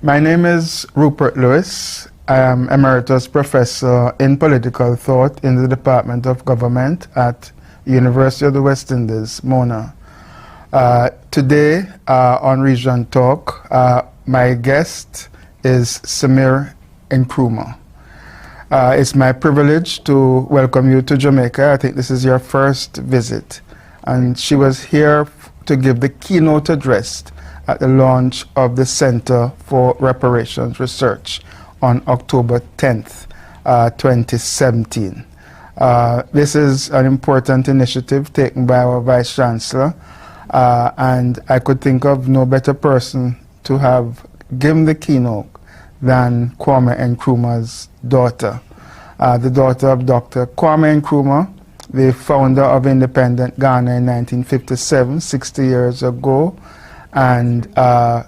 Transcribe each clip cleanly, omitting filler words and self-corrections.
My name is Rupert Lewis. I am Emeritus Professor in Political Thought in the Department of Government at University of the West Indies, Mona. Today on Region Talk, my guest is Samia Nkrumah. It's my privilege to welcome you to Jamaica. I think this is your first visit. And she was here to give the keynote address at the launch of the Center for Reparations Research on October 10th, 2017. This is an important initiative taken by our Vice Chancellor, and I could think of no better person to have given the keynote than Kwame Nkrumah's daughter, the daughter of Dr. Kwame Nkrumah, the founder of independent Ghana in 1957, 60 years ago, and Kwame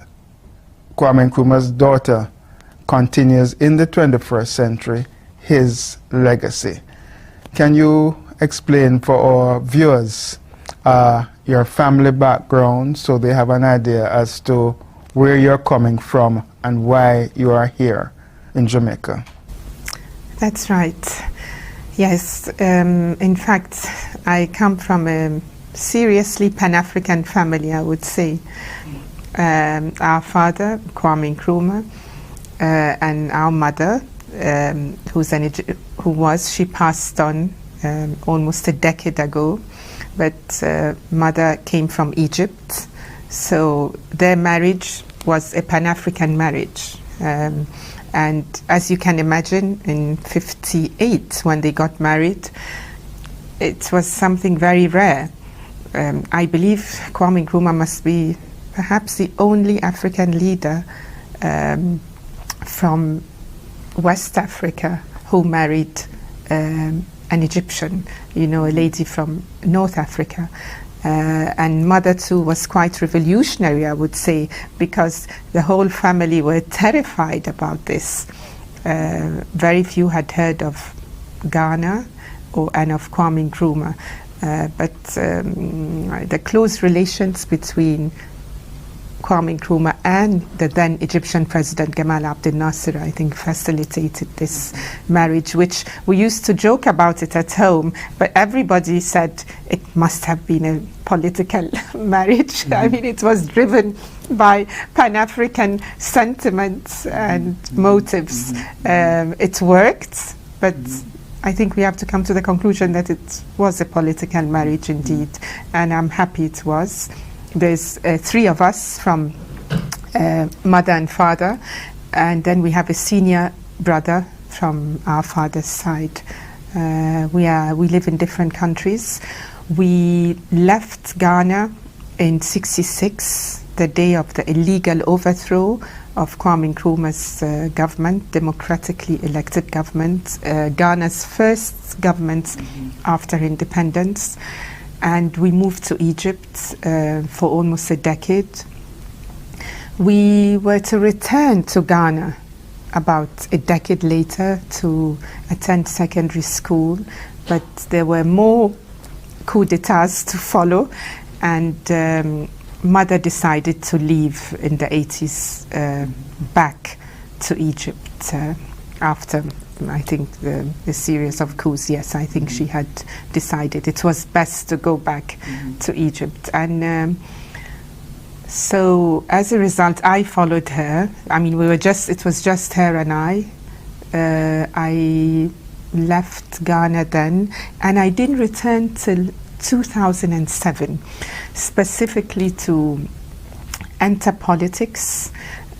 Nkrumah's daughter continues in the 21st century his legacy. Can you explain for our viewers your family background so they have an idea as to where you're coming from and why you are here in Jamaica? That's right. Yes, in fact, I come from a seriously Pan-African family, I would say. Our father, Kwame Nkrumah, and our mother, she passed on almost a decade ago, but mother came from Egypt, so their marriage was a Pan-African marriage. And as you can imagine, in '58, when they got married, it was something very rare. I believe Kwame Nkrumah must be perhaps the only African leader from West Africa who married an Egyptian, a lady from North Africa. And mother too was quite revolutionary, I would say, because the whole family were terrified about this. Very few had heard of Ghana and of Kwame Nkrumah. But the close relations between Kwame Nkrumah and the then Egyptian President Gamal Abdel Nasser, I think, facilitated this marriage, which we used to joke about it at home, but everybody said it must have been a political marriage. Mm-hmm. I mean, it was driven by Pan-African sentiments and motives. It worked, but I think we have to come to the conclusion that it was a political marriage indeed, and I'm happy it was. There's three of us from mother and father, and then we have a senior brother from our father's side. We live in different countries. We left Ghana in '66, the day of the illegal overthrow of Kwame Nkrumah's government, democratically elected government, Ghana's first government after independence. And we moved to Egypt for almost a decade. We were to return to Ghana about a decade later to attend secondary school, but there were more coups d'etats to follow, and mother decided to leave in the 80s back to Egypt after, I think, the series of coups. Yes, I think she had decided it was best to go back to Egypt. And so as a result, I followed her. I mean, it was just her and I. I left Ghana then, and I didn't return till 2007, specifically to enter politics,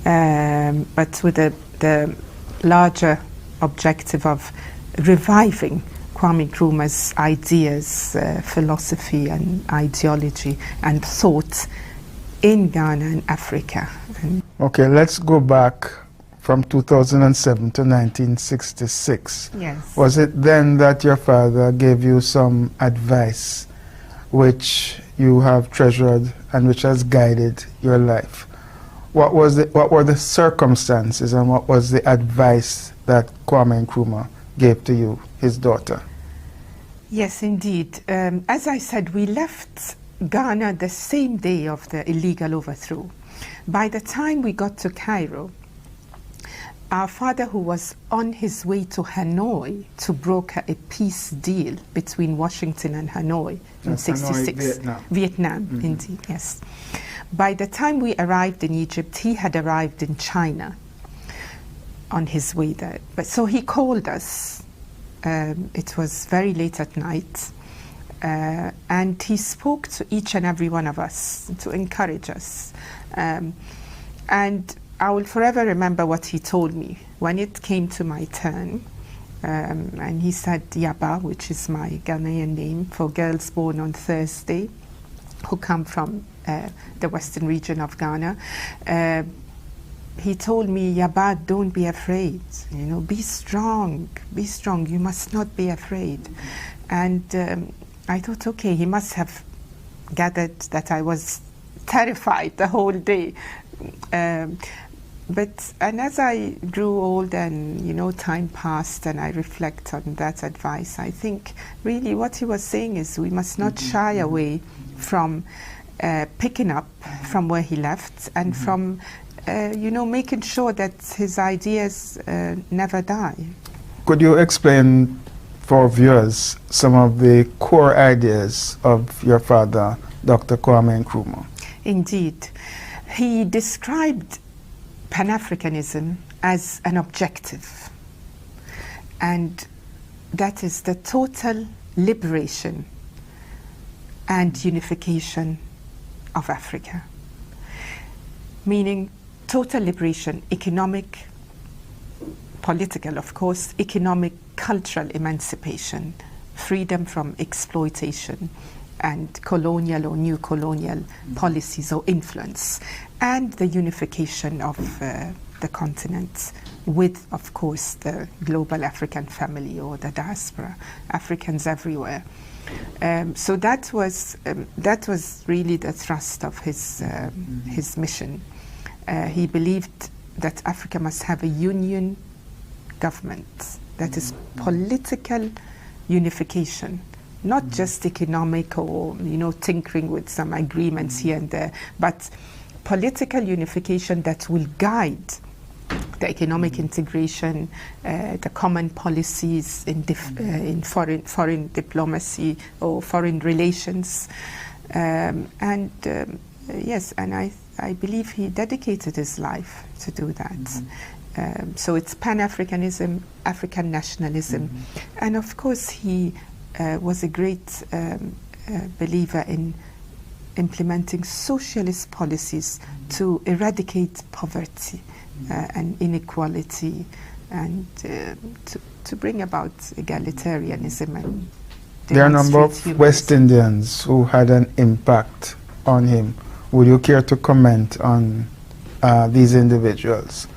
but with the larger objective of reviving Kwame Nkrumah's ideas, philosophy and ideology and thought in Ghana and Africa. Okay, let's go back from 2007 to 1966. Yes. Was it then that your father gave you some advice which you have treasured and which has guided your life? What were the circumstances and what was the advice that Kwame Nkrumah gave to you, his daughter? Yes, indeed. As I said, we left Ghana the same day of the illegal overthrow. By the time we got to Cairo, our father, who was on his way to Hanoi to broker a peace deal between Washington and Hanoi in '66. Vietnam, indeed, yes. By the time we arrived in Egypt, he had arrived in China on his way there. But so he called us. It was very late at night. And he spoke to each and every one of us to encourage us. And I will forever remember what he told me when it came to my turn. And he said Yaba, which is my Ghanaian name for girls born on Thursday, who come from the western region of Ghana. He told me, Yaba, don't be afraid. You know, be strong, be strong. You must not be afraid. And I thought, okay, he must have gathered that I was terrified the whole day. And as I grew old and, you know, time passed and I reflect on that advice, I think really what he was saying is we must not shy away from picking up from where he left and from, you know, making sure that his ideas never die. Could you explain for viewers some of the core ideas of your father, Dr. Kwame Nkrumah? Indeed. He described Pan-Africanism as an objective, and that is the total liberation and unification of Africa, meaning total liberation, economic, political, of course, economic, cultural emancipation, freedom from exploitation and colonial or new colonial policies or influence, and the unification of the continent with, of course, the global African family or the diaspora, Africans everywhere. So that was really the thrust of his mission. He believed that Africa must have a union government, that is political unification, not just economic or, you know, tinkering with some agreements here and there, but political unification that will guide the economic integration, the common policies in foreign diplomacy or foreign relations, yes, and I believe he dedicated his life to do that. So it's Pan-Africanism, African nationalism, and of course he was a great believer in implementing socialist policies to eradicate poverty and inequality, and to bring about egalitarianism. And there are a number of humanism. West Indians who had an impact on him. Would you care to comment on these individuals?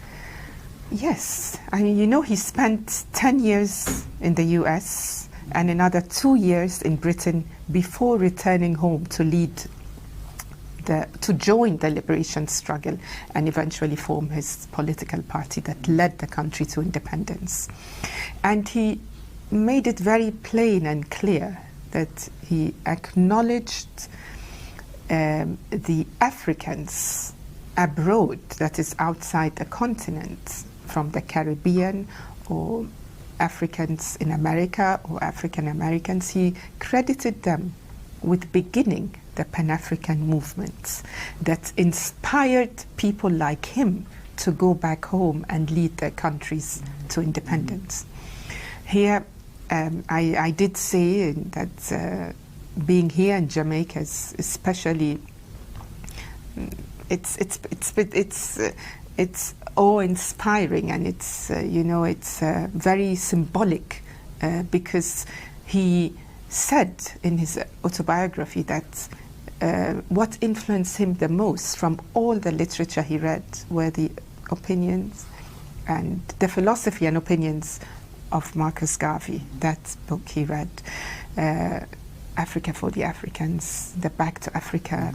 Yes, I mean, you know, he spent 10 years in the US and another 2 years in Britain before returning home to join the liberation struggle and eventually form his political party that led the country to independence. And he made it very plain and clear that he acknowledged the Africans abroad, that is outside the continent, from the Caribbean or Africans in America or African Americans. He credited them with beginning the Pan-African movement that inspired people like him to go back home and lead their countries to independence. Here, I did say that being here in Jamaica is especially, it's awe-inspiring, and it's it's very symbolic because he said in his autobiography that what influenced him the most from all the literature he read were the opinions and the philosophy and opinions of Marcus Garvey. That book he read, Africa for the Africans, the Back to Africa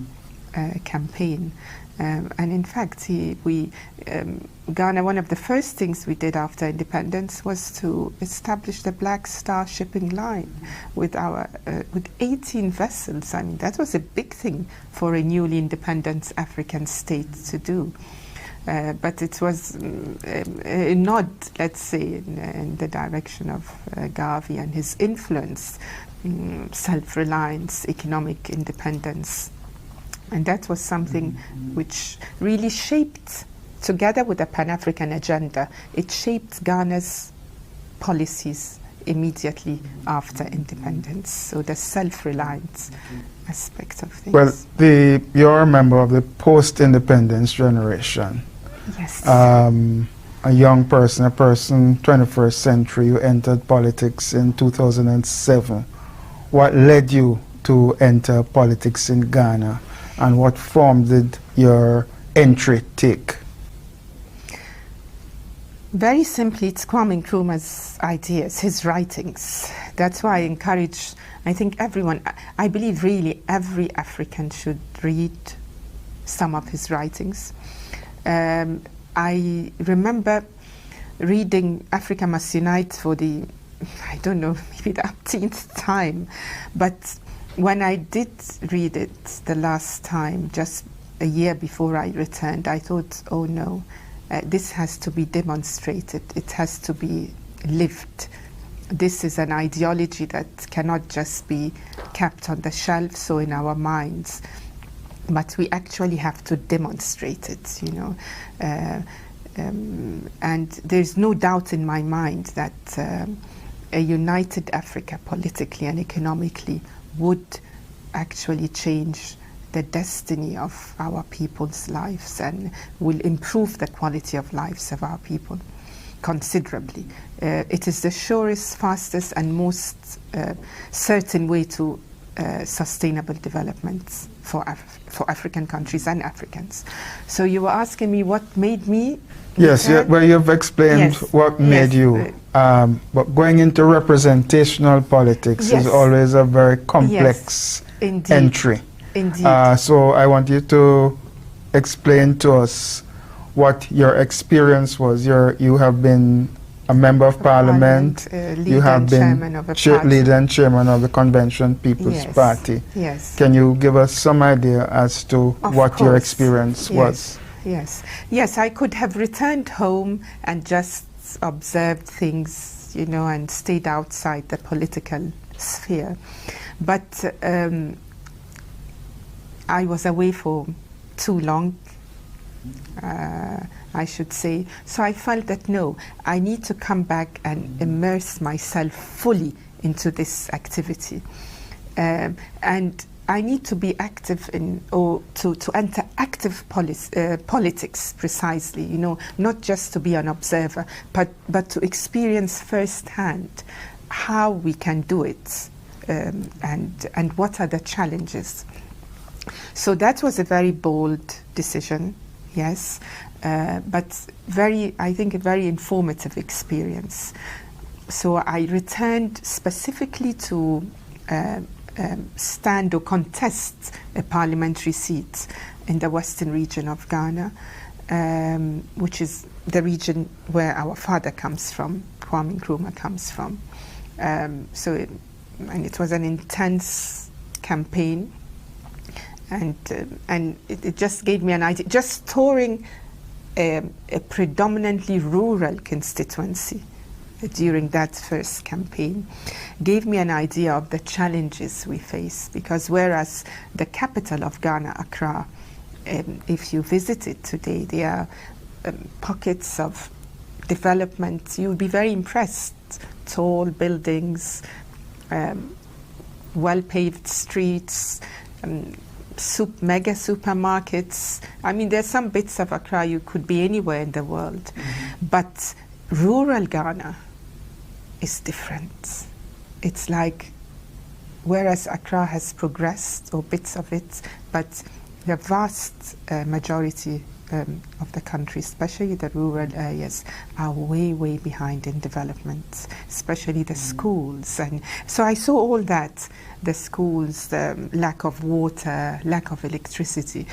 campaign. And in fact, Ghana, one of the first things we did after independence was to establish the Black Star shipping line with 18 vessels. I mean, that was a big thing for a newly independent African state to do. but it was a nod, let's say, in the direction of Garvey and his influence, self-reliance, economic independence. And that was something which really shaped, together with the Pan-African agenda, it shaped Ghana's policies immediately after independence. So the self-reliance aspect of things. Well, you're a member of the post-independence generation. Yes. A young person, 21st century, you entered politics in 2007. What led you to enter politics in Ghana, and what form did your entry take? Very simply, it's Kwame Nkrumah's ideas, his writings. That's why I encourage, I think everyone, I believe really every African should read some of his writings. I remember reading Africa Must Unite for the, I don't know, maybe the umpteenth time. But when I did read it the last time, just a year before I returned, I thought, oh no, this has to be demonstrated. It has to be lived. This is an ideology that cannot just be kept on the shelves or in our minds, but we actually have to demonstrate it, you know. And there's no doubt in my mind that a united Africa politically and economically would actually change the destiny of our people's lives and will improve the quality of lives of our people considerably. It is the surest, fastest and most certain way to sustainable development for African countries and Africans. So you were asking me what made me... Yes, well, you've explained what made you. But going into representational politics is always a very complex entry. Indeed. So I want you to explain to us what your experience was. You have been a member of Parliament, you have been leader and chairman of the Convention People's Party. Yes. Can you give us some idea as to what your experience was? Yes, I could have returned home and just observed things, you know, and stayed outside the political sphere. But I was away for too long, I should say. So I felt that no, I need to come back and immerse myself fully into this activity. And I need to be active in, or to enter active politics precisely, you know, not just to be an observer, but to experience firsthand how we can do it and what are the challenges. So that was a very bold decision, yes, but I think a very informative experience. So I returned specifically to stand or contest a parliamentary seat in the western region of Ghana, which is the region where our father comes from, Kwame Nkrumah comes from. And it was an intense campaign. And it just gave me an idea. Just touring a predominantly rural constituency during that first campaign gave me an idea of the challenges we face. Because whereas the capital of Ghana, Accra, if you visit it today, there are pockets of development. You'll be very impressed. Tall buildings, well-paved streets, mega supermarkets. I mean, there's some bits of Accra you could be anywhere in the world. But rural Ghana is different. It's like, whereas Accra has progressed, or bits of it, but the vast majority of the country, especially the rural areas, are way, way behind in development, especially the schools. And so I saw all that, the schools, the lack of water, lack of electricity.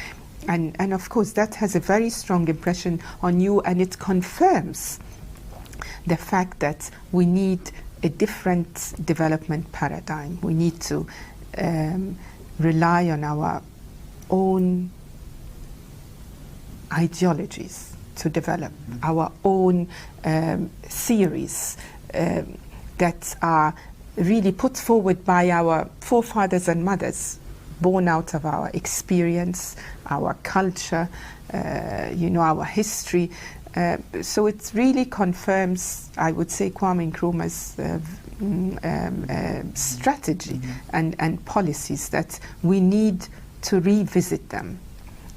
And of course, that has a very strong impression on you, and it confirms the fact that we need a different development paradigm. We need to rely on our own ideologies to develop our own theories that are really put forward by our forefathers and mothers, born out of our experience, our culture, our history. So it really confirms, I would say, Kwame Nkrumah's strategy and policies, that we need to revisit them.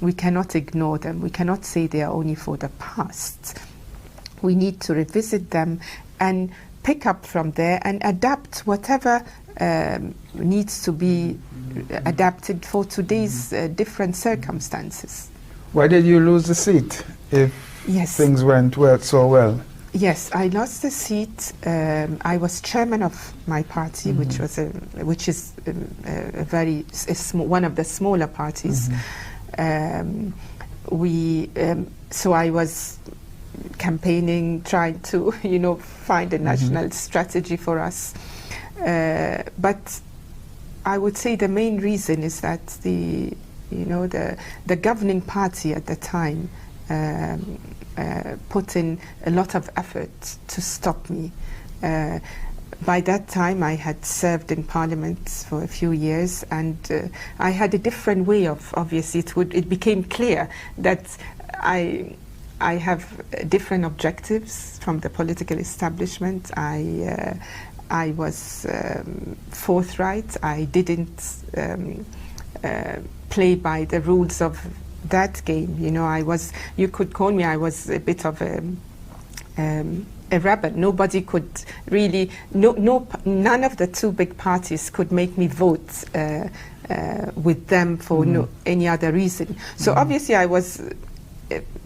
We cannot ignore them. We cannot say they are only for the past. We need to revisit them and pick up from there and adapt whatever needs to be adapted for today's different circumstances. Why did you lose the seat if things went so well? Yes, I lost the seat. I was chairman of my party, which is one of the smaller parties. So I was campaigning, trying to find a national strategy for us. But I would say the main reason is that the governing party at the time put in a lot of effort to stop me. By that time, I had served in Parliament for a few years, and I had a different way of, obviously, it became clear that I have different objectives from the political establishment. I was forthright. I didn't play by the rules of that game. You could call me, I was a bit of a rebel. Nobody could really, none of the two big parties could make me vote with them for any other reason. So obviously I was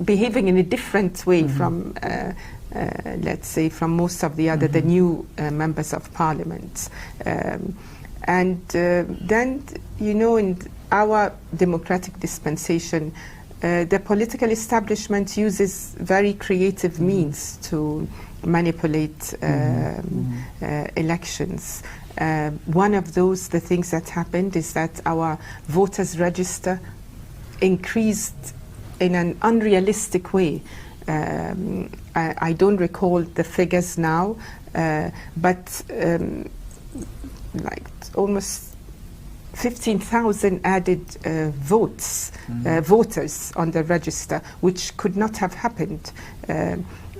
behaving in a different way from, let's say, from most of the other, the new members of Parliament. And then, in our democratic dispensation, the political establishment uses very creative means to manipulate elections. One of the things that happened is that our voters' register increased in an unrealistic way. I don't recall the figures now, but like almost 15,000 added voters on the register, which could not have happened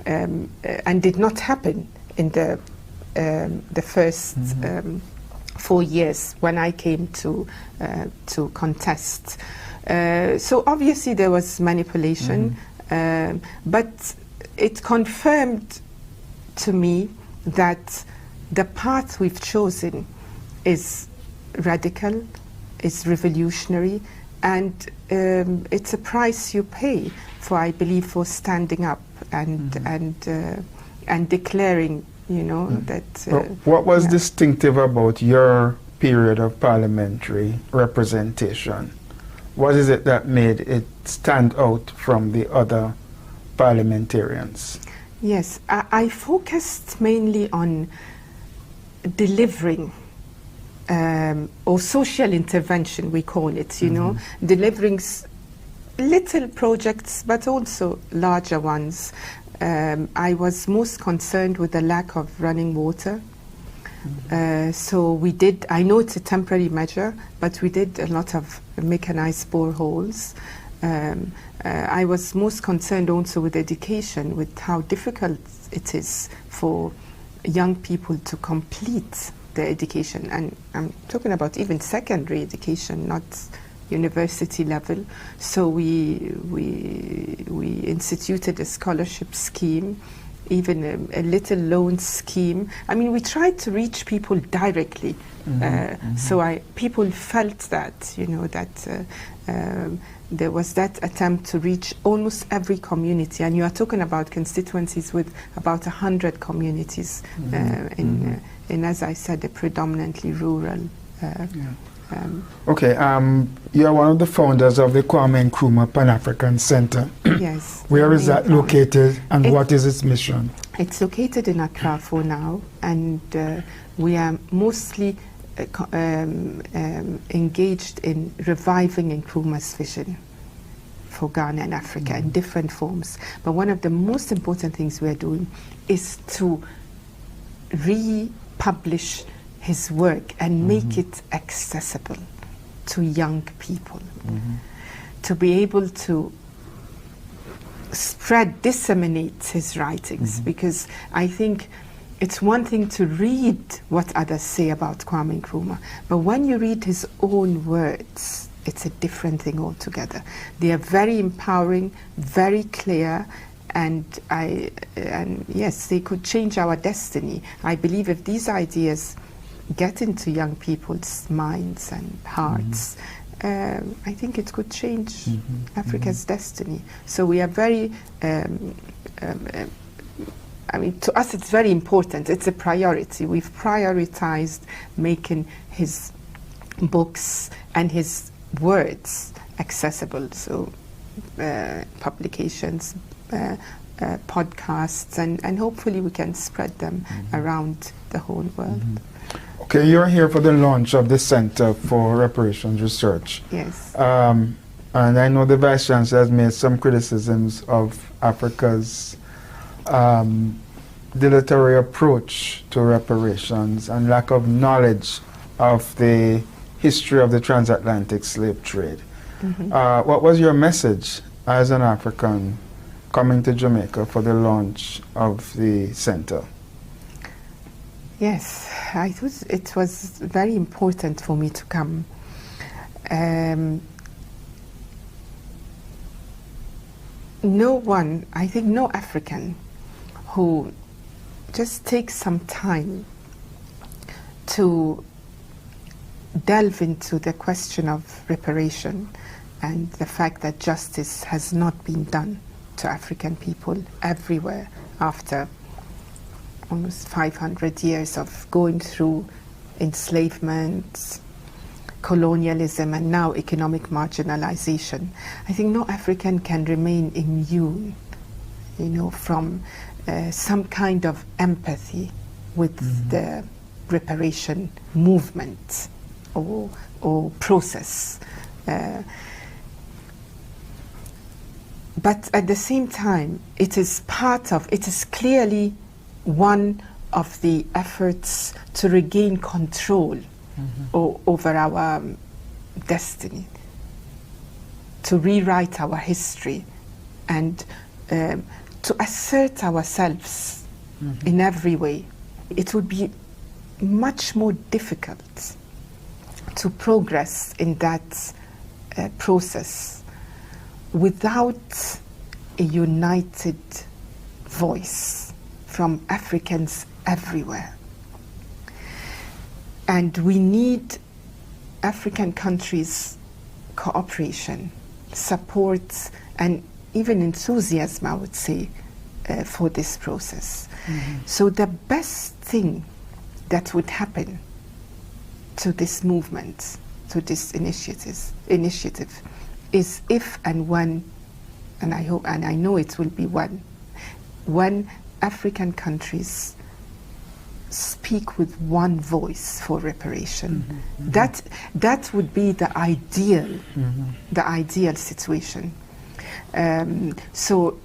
and did not happen in the first 4 years when I came to contest. So obviously there was manipulation, but it confirmed to me that the path we've chosen is radical, is revolutionary, and it's a price you pay for, I believe, for standing up and declaring, that. What was distinctive about your period of parliamentary representation? What is it that made it stand out from the other parliamentarians? Yes, I focused mainly on delivering or social intervention, we call it, delivering little projects, but also larger ones. I was most concerned with the lack of running water. So we did, I know it's a temporary measure, but we did a lot of mechanized boreholes. I was most concerned also with education, with how difficult it is for young people to complete their education, and I'm talking about even secondary education, not university level. So we instituted a scholarship scheme, even a little loan scheme. I mean, we tried to reach people directly. So people felt that, that there was that attempt to reach almost every community. And you are talking about constituencies with about 100 communities in, as I said, a predominantly rural. Okay, you are one of the founders of the Kwame Nkrumah Pan-African Center. Yes. Where is that located, and what is its mission? It's located in Accra for now, and we are mostly engaged in reviving Nkrumah's vision for Ghana and Africa in different forms. But one of the most important things we're doing is to republish his work and make it accessible to young people, to be able to disseminate his writings, because I think it's one thing to read what others say about Kwame Nkrumah, but when you read his own words, it's a different thing altogether. They are very empowering, very clear, and yes, they could change our destiny. I believe if these ideas get into young people's minds and hearts, I think it could change Africa's destiny. So we are very, I mean, to us it's very important. It's a priority. We've prioritized making his books and his words accessible. So publications, podcasts, and hopefully we can spread them around the whole world. Okay, you're here for the launch of the Center for Reparations Research. Yes. And I know the Vice Chancellor has made some criticisms of Africa's dilatory approach to reparations and lack of knowledge of the history of the transatlantic slave trade. What was your message as an African coming to Jamaica for the launch of the center? Yes, it was very important for me to come. No one, I think no African who just takes some time to delve into the question of reparation and the fact that justice has not been done to African people everywhere after almost 500 years of going through enslavement, colonialism, and now economic marginalization. I think no African can remain immune, from some kind of empathy with the reparation movement or process. But at the same time, it is clearly one of the efforts to regain control over our destiny, to rewrite our history, and to assert ourselves in every way. It would be much more difficult to progress in that process without a united voice from Africans everywhere. And we need African countries' cooperation, support, and even enthusiasm, I would say, for this process. So the best thing that would happen to this movement, to this initiative, is if and when, and I hope and I know it will be when African countries speak with one voice for reparation. That would be the ideal situation. So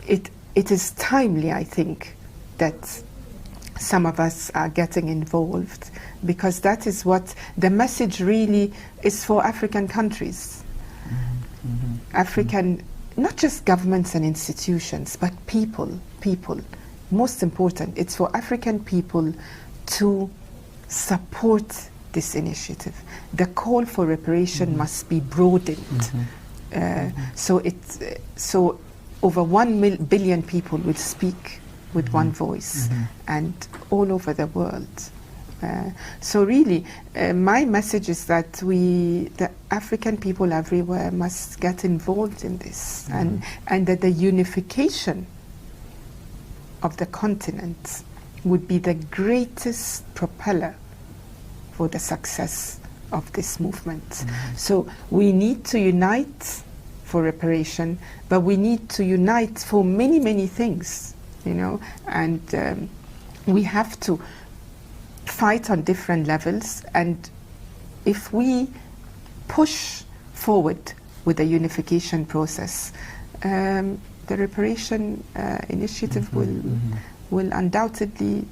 it is timely, I think, that some of us are getting involved, because that is what the message really is for African countries. African, not just governments and institutions, but people. Most important, it's for African people to support this initiative. The call for reparation must be broadened. So over 1 billion people will speak with one voice, and all over the world. So really, my message is that the African people everywhere must get involved in this, and that the unification of the continent would be the greatest propeller for the success of this movement. So we need to unite for reparation, but we need to unite for many, many things, and we have to fight on different levels. And if we push forward with the unification process, the reparation initiative will undoubtedly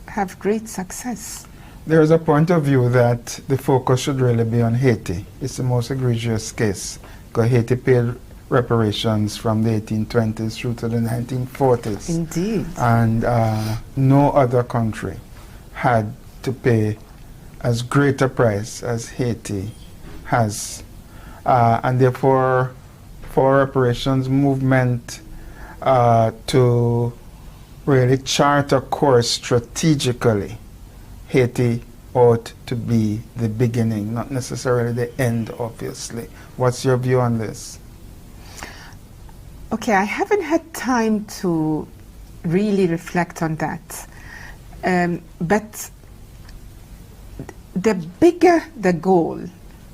have great success. There is a point of view that the focus should really be on Haiti. It's the most egregious case, because Haiti paid reparations from the 1820s through to the 1940s. Indeed. And no other country had to pay as great a price as Haiti has. And therefore, for reparations movement to really chart a course strategically, Haiti ought to be the beginning, not necessarily the end, obviously. What's your view on this? Okay, I haven't had time to really reflect on that. But the bigger the goal,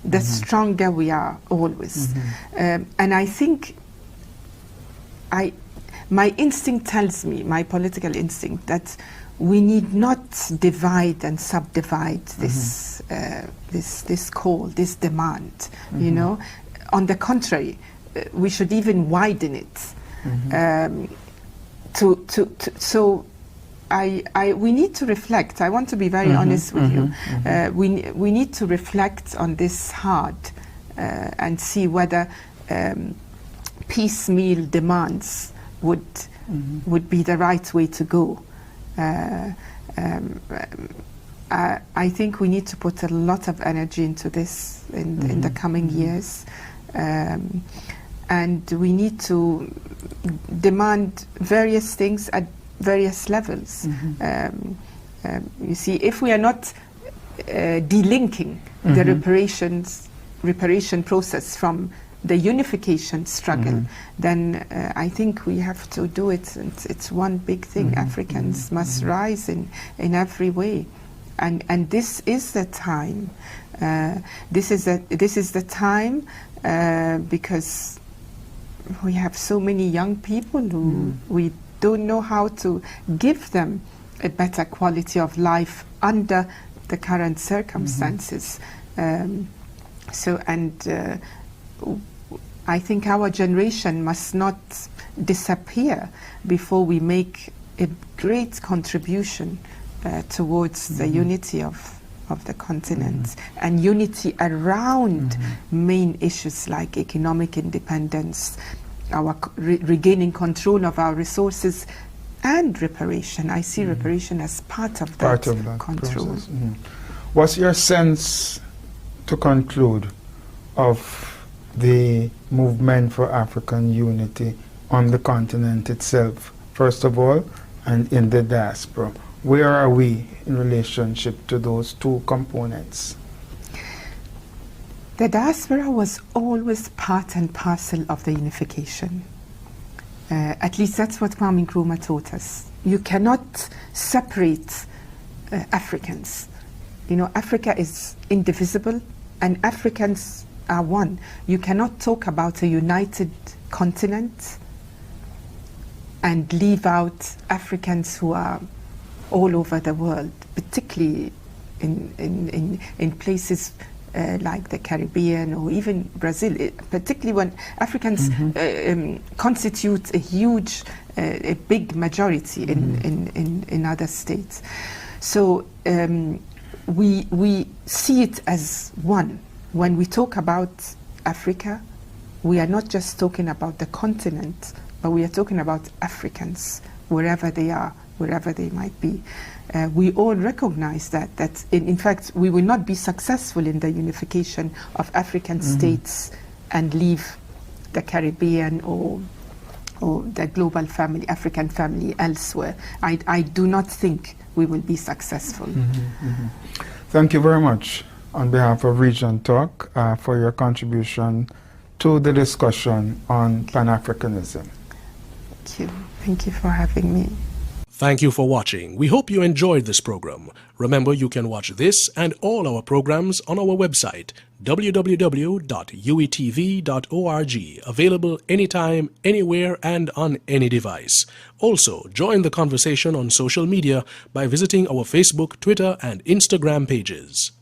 the stronger we are always. And I think my instinct tells me, my political instinct, that we need not divide and subdivide this this call, this demand. You know, on the contrary, we should even widen it. So we need to reflect. I want to be very honest with you. We need to reflect on this hard and see whether piecemeal demands would be the right way to go. I think we need to put a lot of energy into this in the coming years. And we need to demand various things at various levels. You see, if we are not delinking the reparation process from the unification struggle, then I think we have to do it. It's one big thing. Africans must rise in every way, and this is the time. This is the time because we have so many young people who we don't know how to give them a better quality of life under the current circumstances. I think our generation must not disappear before we make a great contribution towards the unity of the continent and unity around main issues like economic independence, our regaining control of our resources, and reparation. I see reparation as part of that control. Process. What's your sense, to conclude, of the movement for African unity on the continent itself, first of all, and in the diaspora? Where are we in relationship to those two components? The diaspora was always part and parcel of the unification. At least that's what Kwame Nkrumah taught us. You cannot separate Africans. You know, Africa is indivisible and Africans are one. You cannot talk about a united continent and leave out Africans who are all over the world, particularly in places like the Caribbean or even Brazil, particularly when Africans constitute a huge, a big majority in other states. So we see it as one. When we talk about Africa, we are not just talking about the continent, but we are talking about Africans, wherever they are, wherever they might be. We all recognize that in fact, we will not be successful in the unification of African states and leave the Caribbean or the global family, African family elsewhere. I do not think we will be successful. Thank you very much on behalf of Region Talk for your contribution to the discussion on Pan-Africanism. Thank you. Thank you for having me. Thank you for watching. We hope you enjoyed this program. Remember, you can watch this and all our programs on our website, www.uitv.org, available anytime, anywhere, and on any device. Also, join the conversation on social media by visiting our Facebook, Twitter, and Instagram pages.